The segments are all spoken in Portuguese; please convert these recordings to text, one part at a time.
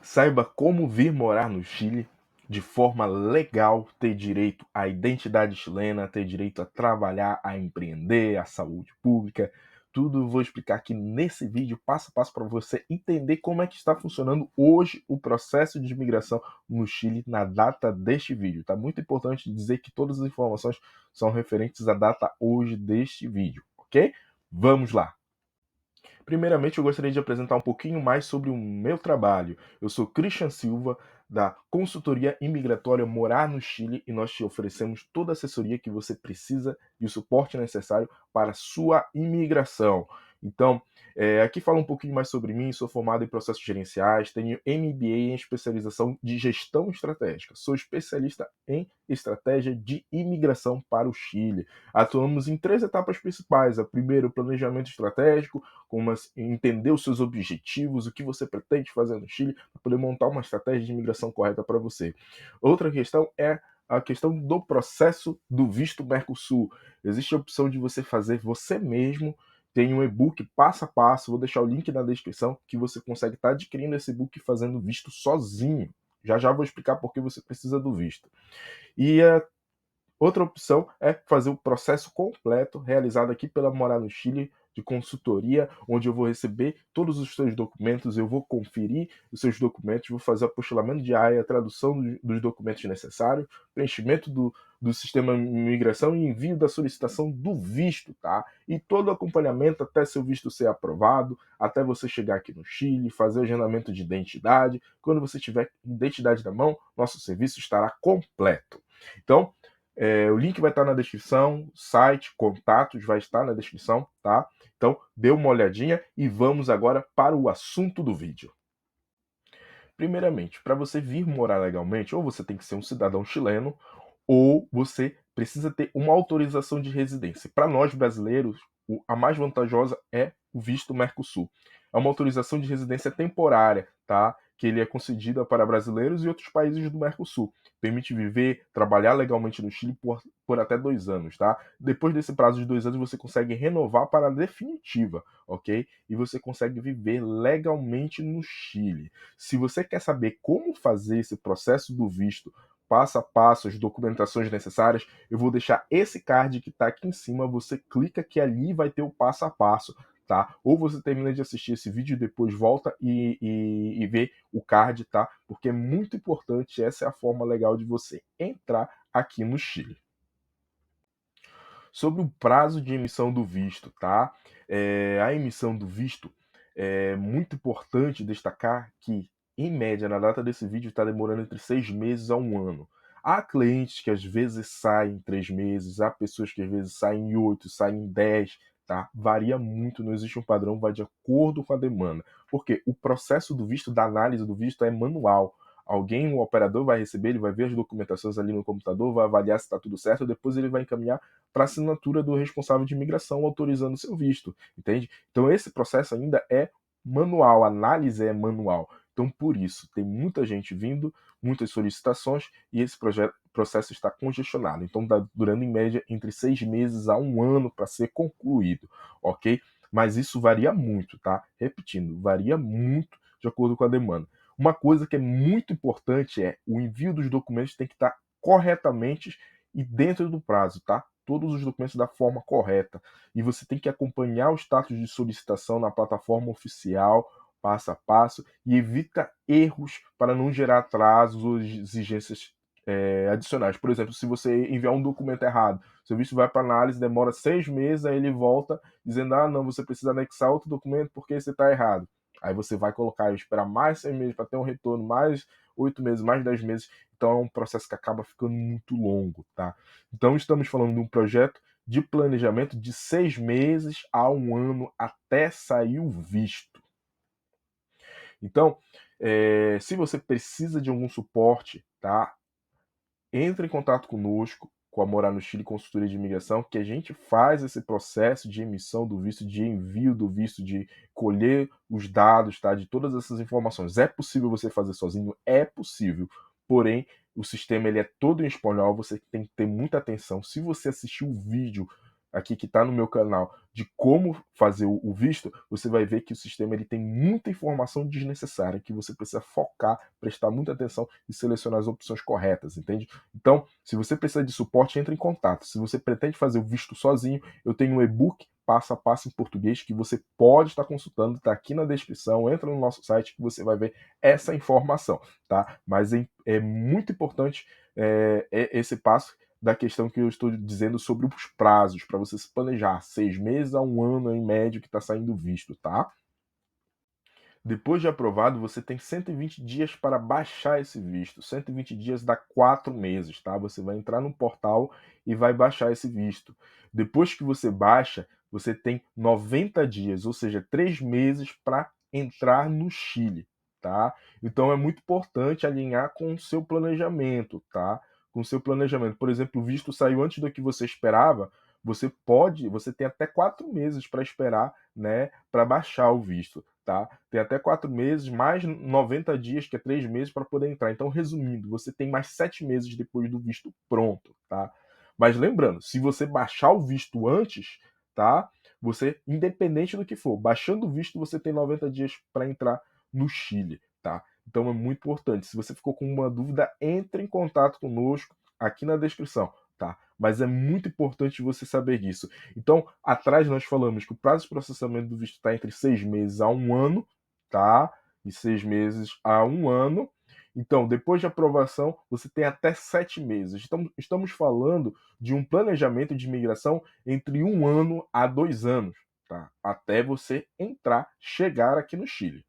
Saiba como vir morar no Chile de forma legal, ter direito à identidade chilena, ter direito a trabalhar, a empreender, à saúde pública. Tudo eu vou explicar aqui nesse vídeo, passo a passo, para você entender como é que está funcionando hoje o processo de imigração no Chile na data deste vídeo. Tá muito importante dizer que todas as informações são referentes à data hoje deste vídeo, ok? Vamos lá! Primeiramente, eu gostaria de apresentar um pouquinho mais sobre o meu trabalho. Eu sou Christian Silva, da consultoria imigratória Morar no Chile, e nós te oferecemos toda a assessoria que você precisa e o suporte necessário para a sua imigração. Então, aqui fala um pouquinho mais sobre mim. Sou formado em processos gerenciais, tenho MBA em especialização de gestão estratégica. Sou especialista em estratégia de imigração para o Chile. Atuamos em 3 etapas principais. A primeira, o planejamento estratégico, como entender os seus objetivos, o que você pretende fazer no Chile, para poder montar uma estratégia de imigração correta para você. Outra questão é a questão do processo do visto Mercosul. Existe a opção de você fazer você mesmo. Tem um e-book passo a passo, vou deixar o link na descrição, que você consegue estar adquirindo esse e-book e fazendo visto sozinho. Já já vou explicar por que você precisa do visto. E a outra opção é fazer o processo completo, realizado aqui pela Morar no Chile, de consultoria, onde eu vou receber todos os seus documentos, eu vou conferir os seus documentos, vou fazer apostilamento de AIA, tradução dos documentos necessários, preenchimento do sistema de imigração e envio da solicitação do visto, tá? E todo o acompanhamento até seu visto ser aprovado, até você chegar aqui no Chile, fazer o agendamento de identidade. Quando você tiver identidade na mão, nosso serviço estará completo. Então, o link vai estar na descrição, site, contatos vai estar na descrição, tá? Então, dê uma olhadinha e vamos agora para o assunto do vídeo. Primeiramente, para você vir morar legalmente, ou você tem que ser um cidadão chileno, ou você precisa ter uma autorização de residência. Para nós brasileiros, a mais vantajosa é o visto Mercosul. É uma autorização de residência temporária, tá? Que ele é concedida para brasileiros e outros países do Mercosul. Permite viver, trabalhar legalmente no Chile por até 2 anos, tá? Depois desse prazo de 2 anos, você consegue renovar para a definitiva, ok? E você consegue viver legalmente no Chile. Se você quer saber como fazer esse processo do visto passo a passo, as documentações necessárias, eu vou deixar esse card que está aqui em cima, você clica que ali vai ter o passo a passo, tá? Ou você termina de assistir esse vídeo e depois volta e vê o card, tá? Porque é muito importante, essa é a forma legal de você entrar aqui no Chile. Sobre o prazo de emissão do visto, tá? A emissão do visto, é muito importante destacar que, em média, na data desse vídeo, está demorando entre 6 meses a 1 ano. Há clientes que às vezes saem em 3 meses, há pessoas que às vezes saem em 8, saem em 10, tá? Varia muito, não existe um padrão, vai de acordo com a demanda. Porque o processo do visto, da análise do visto, é manual. Alguém, um operador, vai receber, ele vai ver as documentações ali no computador, vai avaliar se está tudo certo, depois ele vai encaminhar para a assinatura do responsável de imigração autorizando seu visto, entende? Então esse processo ainda é manual, a análise é manual. Então por isso tem muita gente vindo, muitas solicitações e esse processo está congestionado. Então está durando em média entre 6 meses a 1 ano para ser concluído, ok? Mas isso varia muito, tá? Repetindo, varia muito de acordo com a demanda. Uma coisa que é muito importante é o envio dos documentos tem que estar corretamente e dentro do prazo, tá? Todos os documentos da forma correta. E você tem que acompanhar o status de solicitação na plataforma oficial, passo a passo, e evita erros para não gerar atrasos ou exigências adicionais. Por exemplo, se você enviar um documento errado, seu visto vai para análise, demora 6 meses, aí ele volta dizendo, ah, não, você precisa anexar outro documento porque você está errado. Aí você vai colocar e esperar mais 6 meses para ter um retorno, mais 8 meses, mais 10 meses. Então é um processo que acaba ficando muito longo, tá? Então estamos falando de um projeto de planejamento de 6 meses a 1 ano até sair o visto. Então, se você precisa de algum suporte, tá? Entre em contato conosco, com a Morar no Chile Consultoria de Imigração, que a gente faz esse processo de emissão do visto, de envio do visto, de colher os dados, tá, de todas essas informações. É possível você fazer sozinho? É possível. Porém, o sistema ele é todo em espanhol, você tem que ter muita atenção. Se você assistir o vídeo aqui que está no meu canal de como fazer o visto, você vai ver que o sistema ele tem muita informação desnecessária que você precisa focar, prestar muita atenção e selecionar as opções corretas, entende? Então, se você precisa de suporte, entre em contato. Se você pretende fazer o visto sozinho, eu tenho um e-book passo a passo em português que você pode estar consultando, está aqui na descrição, entra no nosso site que você vai ver essa informação, tá? Mas é muito importante esse passo da questão que eu estou dizendo sobre os prazos, para você se planejar, 6 meses a 1 ano em médio que está saindo visto, tá? Depois de aprovado, você tem 120 dias para baixar esse visto. 120 dias dá 4 meses, tá? Você vai entrar no portal e vai baixar esse visto. Depois que você baixa, você tem 90 dias, ou seja, 3 meses para entrar no Chile, tá? Então é muito importante alinhar com o seu planejamento, tá? Com o seu planejamento. Por exemplo, o visto saiu antes do que você esperava, você tem até 4 meses para esperar, né, para baixar o visto, tá? Tem até 4 meses, mais 90 dias, que é 3 meses, para poder entrar. Então, resumindo, você tem mais 7 meses depois do visto pronto, tá? Mas lembrando, se você baixar o visto antes, tá? Você, independente do que for, baixando o visto, você tem 90 dias para entrar no Chile, tá? Então é muito importante. Se você ficou com uma dúvida, entre em contato conosco aqui na descrição, tá? Mas é muito importante você saber disso. Então, atrás nós falamos que o prazo de processamento do visto está entre 6 meses a 1 ano, tá? De 6 meses a 1 ano. Então, depois de aprovação, você tem até 7 meses. Então, estamos falando de um planejamento de imigração entre 1 ano a 2 anos, tá? Até você entrar, chegar aqui no Chile.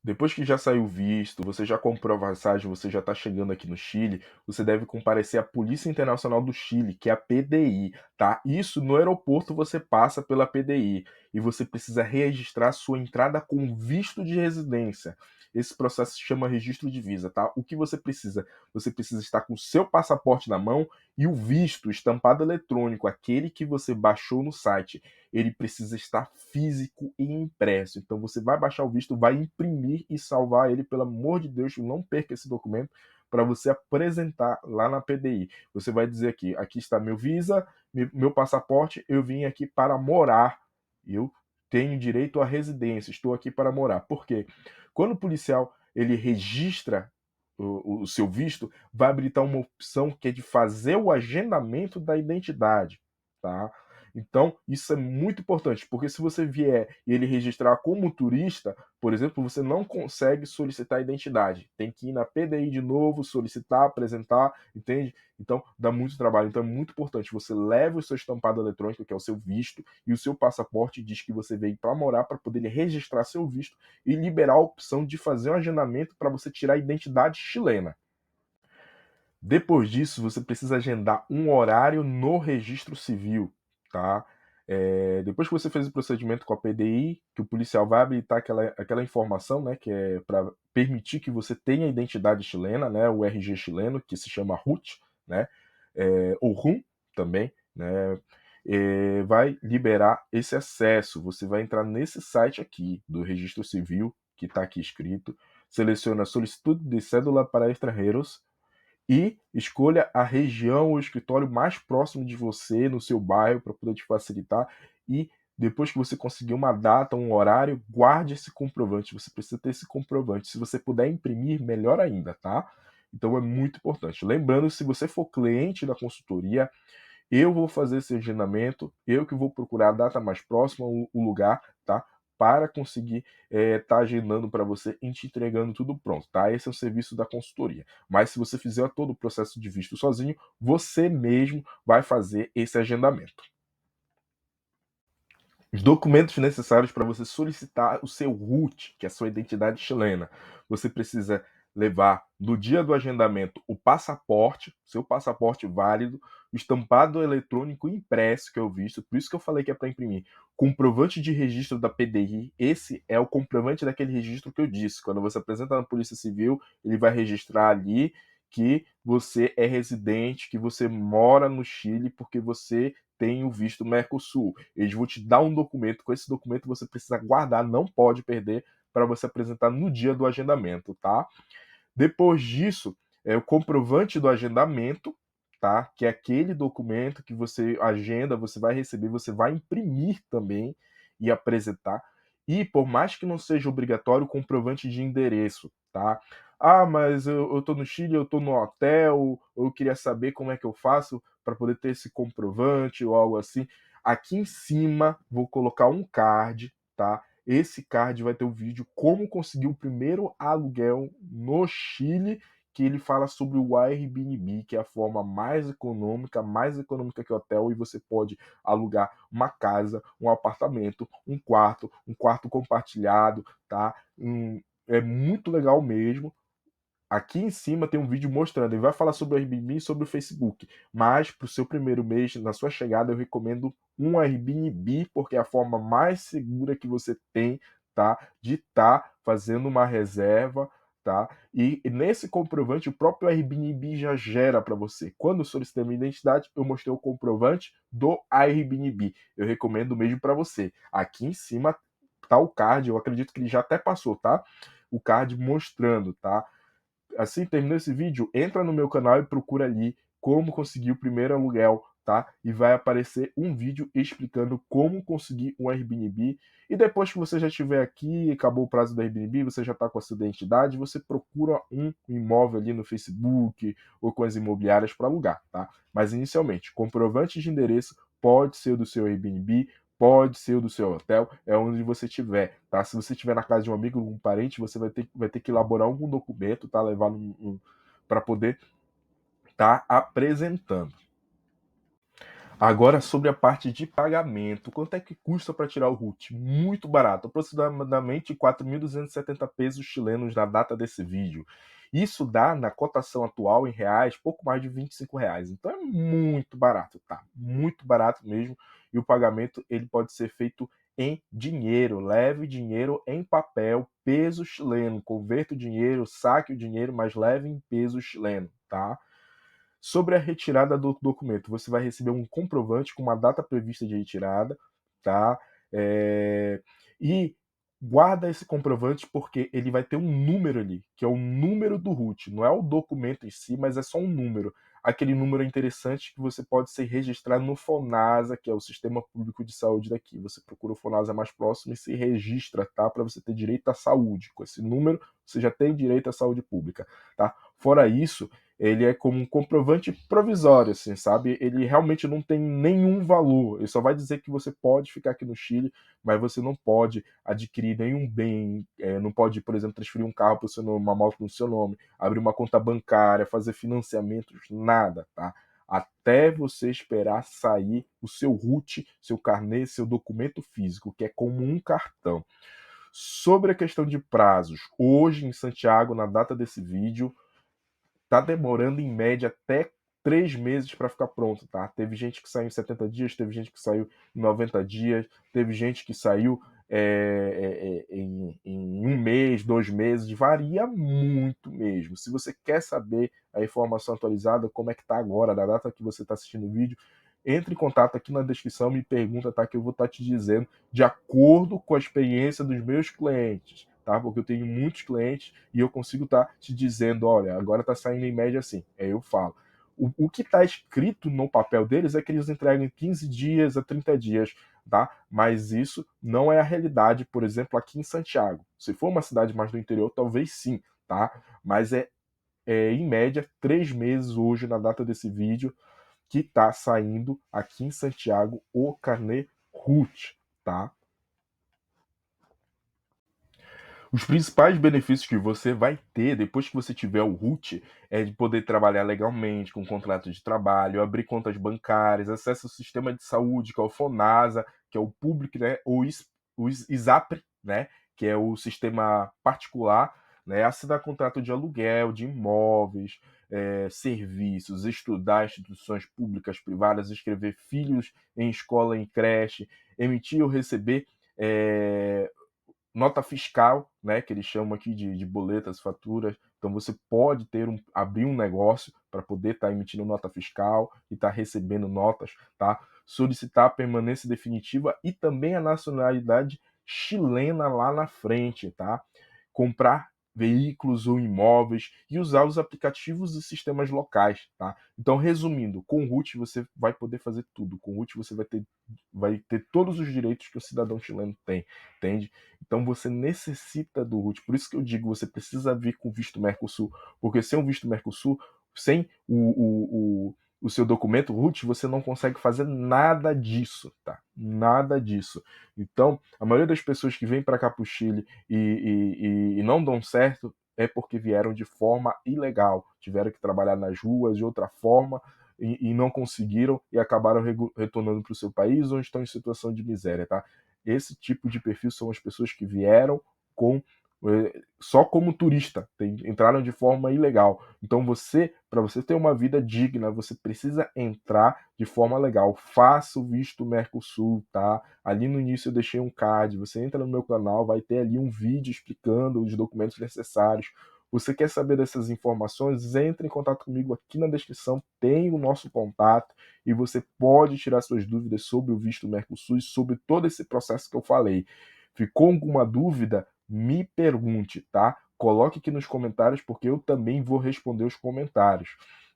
Depois que já saiu o visto, você já comprou a passagem, você já está chegando aqui no Chile, você deve comparecer à Polícia Internacional do Chile, que é a PDI, tá? Isso no aeroporto você passa pela PDI e você precisa registrar sua entrada com visto de residência. Esse processo se chama registro de visa, tá? O que você precisa? Você precisa estar com o seu passaporte na mão e o visto estampado eletrônico, aquele que você baixou no site, ele precisa estar físico e impresso. Então você vai baixar o visto, vai imprimir e salvar ele, pelo amor de Deus, não perca esse documento para você apresentar lá na PDI. Você vai dizer aqui está meu visa, meu passaporte, eu vim aqui para morar. Eu tenho direito à residência, estou aqui para morar. Por quê? Quando o policial ele registra o seu visto, vai habilitar uma opção que é de fazer o agendamento da identidade, tá? Então, isso é muito importante, porque se você vier e ele registrar como turista, por exemplo, você não consegue solicitar a identidade. Tem que ir na PDI de novo, solicitar, apresentar, entende? Então, dá muito trabalho. Então, é muito importante. Você leva o seu estampado eletrônico, que é o seu visto, e o seu passaporte diz que você veio para morar, para poder registrar seu visto e liberar a opção de fazer um agendamento para você tirar a identidade chilena. Depois disso, você precisa agendar um horário no registro civil, tá? Depois que você fez o procedimento com a PDI, que o policial vai habilitar aquela informação, né, que é para permitir que você tenha a identidade chilena, né, o RG chileno, que se chama RUT, né, ou RUM também, né, vai liberar esse acesso. Você vai entrar nesse site aqui do registro civil, que está aqui escrito, seleciona solicitude de cédula para estrangeiros, e escolha a região ou escritório mais próximo de você, no seu bairro, para poder te facilitar. E depois que você conseguir uma data, um horário, guarde esse comprovante. Você precisa ter esse comprovante. Se você puder imprimir, melhor ainda, tá? Então é muito importante. Lembrando, se você for cliente da consultoria, eu vou fazer esse agendamento, eu que vou procurar a data mais próxima, o lugar, tá? Para conseguir tá agendando para você e te entregando tudo pronto, tá? Esse é o serviço da consultoria. Mas se você fizer todo o processo de visto sozinho, você mesmo vai fazer esse agendamento. Os documentos necessários para você solicitar o seu RUT, que é a sua identidade chilena. Você precisa levar no dia do agendamento o passaporte, seu passaporte válido, o estampado eletrônico impresso, que é o visto, por isso que eu falei que é para imprimir, comprovante de registro da PDI, esse é o comprovante daquele registro que eu disse. Quando você apresenta na Polícia Civil, ele vai registrar ali que você é residente, que você mora no Chile porque você tem o visto Mercosul. Eles vão te dar um documento, com esse documento você precisa guardar, não pode perder, para você apresentar no dia do agendamento, tá? Depois disso, é o comprovante do agendamento, tá? Que é aquele documento que você agenda, você vai receber, você vai imprimir também e apresentar. E por mais que não seja obrigatório, comprovante de endereço, tá? Ah, mas eu tô no Chile, eu tô no hotel, eu queria saber como é que eu faço para poder ter esse comprovante ou algo assim. Aqui em cima vou colocar um card, tá? Esse card vai ter o vídeo como conseguir o primeiro aluguel no Chile, que ele fala sobre o Airbnb, que é a forma mais econômica que o hotel, e você pode alugar uma casa, um apartamento, um quarto compartilhado, tá? É muito legal mesmo. Aqui em cima tem um vídeo mostrando, ele vai falar sobre o Airbnb e sobre o Facebook, mas para o seu primeiro mês, na sua chegada, eu recomendo um Airbnb, porque é a forma mais segura que você tem, tá, de estar fazendo uma reserva, tá, e nesse comprovante o próprio Airbnb já gera para você. Quando eu solicitei minha identidade, eu mostrei o comprovante do Airbnb, eu recomendo mesmo para você. Aqui em cima tá o card, eu acredito que ele já até passou, tá, o card mostrando, tá. Assim, terminou esse vídeo, entra no meu canal e procura ali como conseguir o primeiro aluguel, tá? E vai aparecer um vídeo explicando como conseguir um Airbnb. E depois que você já estiver aqui, acabou o prazo do Airbnb, você já está com a sua identidade, você procura um imóvel ali no Facebook ou com as imobiliárias para alugar, tá? Mas inicialmente, comprovante de endereço pode ser do seu Airbnb, pode ser o do seu hotel, é onde você estiver, tá? Se você estiver na casa de um amigo ou um parente, você vai ter que elaborar algum documento, tá? Levar para poder estar apresentando. Agora sobre a parte de pagamento, quanto é que custa para tirar o RUT? Muito barato, aproximadamente 4.270 pesos chilenos na data desse vídeo. Isso dá, na cotação atual em reais, pouco mais de R$ 25. Então é muito barato, tá? Muito barato mesmo. E o pagamento ele pode ser feito em dinheiro. Leve dinheiro em papel, peso chileno. Converta o dinheiro, saque o dinheiro, mas leve em peso chileno, tá? Sobre a retirada do documento, você vai receber um comprovante com uma data prevista de retirada, tá? E guarda esse comprovante porque ele vai ter um número ali, que é o número do RUT. Não é o documento em si, mas é só um número. Aquele número é interessante que você pode ser registrado no FONASA, que é o Sistema Público de Saúde daqui. Você procura o FONASA mais próximo e se registra, tá? Para você ter direito à saúde. Com esse número, você já tem direito à saúde pública, tá? Fora isso, ele é como um comprovante provisório, assim, sabe? Ele realmente não tem nenhum valor. Ele só vai dizer que você pode ficar aqui no Chile, mas você não pode adquirir nenhum bem, não pode, por exemplo, transferir um carro para o seu nome, uma moto no seu nome, abrir uma conta bancária, fazer financiamentos, nada, tá? Até você esperar sair o seu RUT, seu carnê, seu documento físico, que é como um cartão. Sobre a questão de prazos, hoje em Santiago, na data desse vídeo, tá demorando em média até 3 meses para ficar pronto, tá? Teve gente que saiu em 70 dias, teve gente que saiu em 90 dias, teve gente que saiu em um mês, 2 meses, varia muito mesmo. Se você quer saber a informação atualizada, como é que tá agora, da data que você está assistindo o vídeo, entre em contato aqui na descrição, me pergunta, tá? Que eu vou estar te dizendo de acordo com a experiência dos meus clientes, tá? Porque eu tenho muitos clientes e eu consigo estar te dizendo, olha, agora está saindo em média assim. Aí eu falo. O que está escrito no papel deles é que eles entregam em 15 dias a 30 dias, tá? Mas isso não é a realidade, por exemplo, aqui em Santiago. Se for uma cidade mais do interior, talvez sim, tá? Mas em média 3 meses hoje, na data desse vídeo, que está saindo aqui em Santiago o carnê RUT, tá? Os principais benefícios que você vai ter depois que você tiver o RUT é de poder trabalhar legalmente, com contrato de trabalho, abrir contas bancárias, acesso ao sistema de saúde, que é o FONASA, que é o público, né? O ISAPRE, né? Que é o sistema particular, né? Assinar contrato de aluguel, de imóveis, serviços, estudar em instituições públicas, privadas, inscrever filhos em escola, em creche, emitir ou receber nota fiscal, né, que eles chamam aqui de boletas, faturas. Então você pode abrir um negócio para poder estar emitindo nota fiscal e estar recebendo notas, tá? Solicitar a permanência definitiva e também a nacionalidade chilena lá na frente, tá? Comprar veículos ou imóveis e usar os aplicativos e sistemas locais, tá? Então, resumindo, com o RUT você vai poder fazer tudo. Com o RUT você vai ter todos os direitos que o cidadão chileno tem, entende? Então você necessita do RUT. Por isso que eu digo, você precisa vir com visto Mercosul, porque sem o visto Mercosul, sem o seu documento RUT, você não consegue fazer nada disso, tá? Nada disso. Então, a maioria das pessoas que vêm para cá para o Chile e não dão certo é porque vieram de forma ilegal, tiveram que trabalhar nas ruas de outra forma e não conseguiram e acabaram retornando para o seu país ou estão em situação de miséria, tá? Esse tipo de perfil são as pessoas que vieram com só como turista, entraram de forma ilegal. Então para você ter uma vida digna, você precisa entrar de forma legal. Faça o visto Mercosul, tá? Ali no início eu deixei um card, você entra no meu canal, vai ter ali um vídeo explicando os documentos necessários. Você quer saber dessas informações? Entre em contato comigo aqui na descrição, tem o nosso contato e você pode tirar suas dúvidas sobre o visto Mercosul e sobre todo esse processo que eu falei. Ficou alguma dúvida? Me pergunte, tá? Coloque aqui nos comentários, porque eu também vou responder os comentários.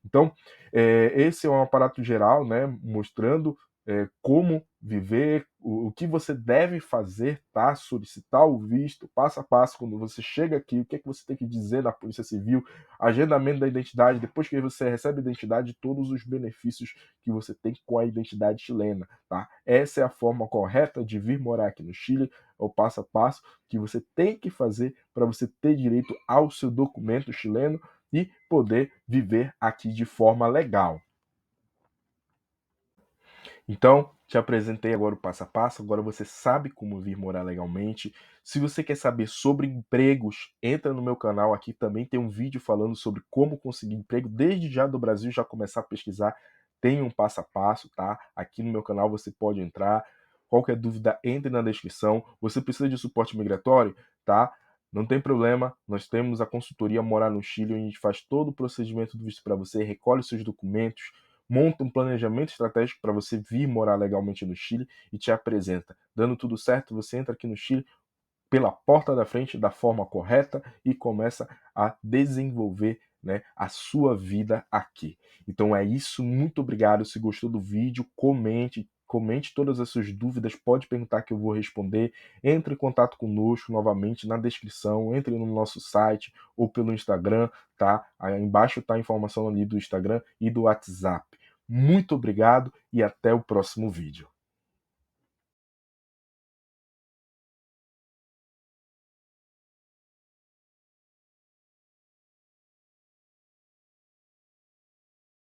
Então, esse é um aparato geral, né, mostrando como viver, o que você deve fazer, tá? Solicitar o visto, passo a passo, quando você chega aqui, o que é que você tem que dizer na Polícia Civil, agendamento da identidade, depois que você recebe a identidade, todos os benefícios que você tem com a identidade chilena, tá? Essa é a forma correta de vir morar aqui no Chile, é o passo a passo que você tem que fazer para você ter direito ao seu documento chileno e poder viver aqui de forma legal. Então, te apresentei agora o passo a passo, agora você sabe como vir morar legalmente. Se você quer saber sobre empregos, entra no meu canal, aqui também tem um vídeo falando sobre como conseguir emprego desde já do Brasil, já começar a pesquisar, tem um passo a passo, tá? Aqui no meu canal você pode entrar. Qualquer dúvida, entre na descrição. Você precisa de suporte migratório, tá? Não tem problema, nós temos a consultoria Morar no Chile, onde a gente faz todo o procedimento do visto para você, recolhe os seus documentos, monta um planejamento estratégico para você vir morar legalmente no Chile e te apresenta. Dando tudo certo, você entra aqui no Chile pela porta da frente da forma correta e começa a desenvolver, né, a sua vida aqui. Então é isso, muito obrigado. Se gostou do vídeo, comente todas as suas dúvidas, pode perguntar que eu vou responder. Entre em contato conosco novamente na descrição, entre no nosso site ou pelo Instagram, tá? Aí embaixo tá a informação ali do Instagram e do WhatsApp. Muito obrigado e até o próximo vídeo.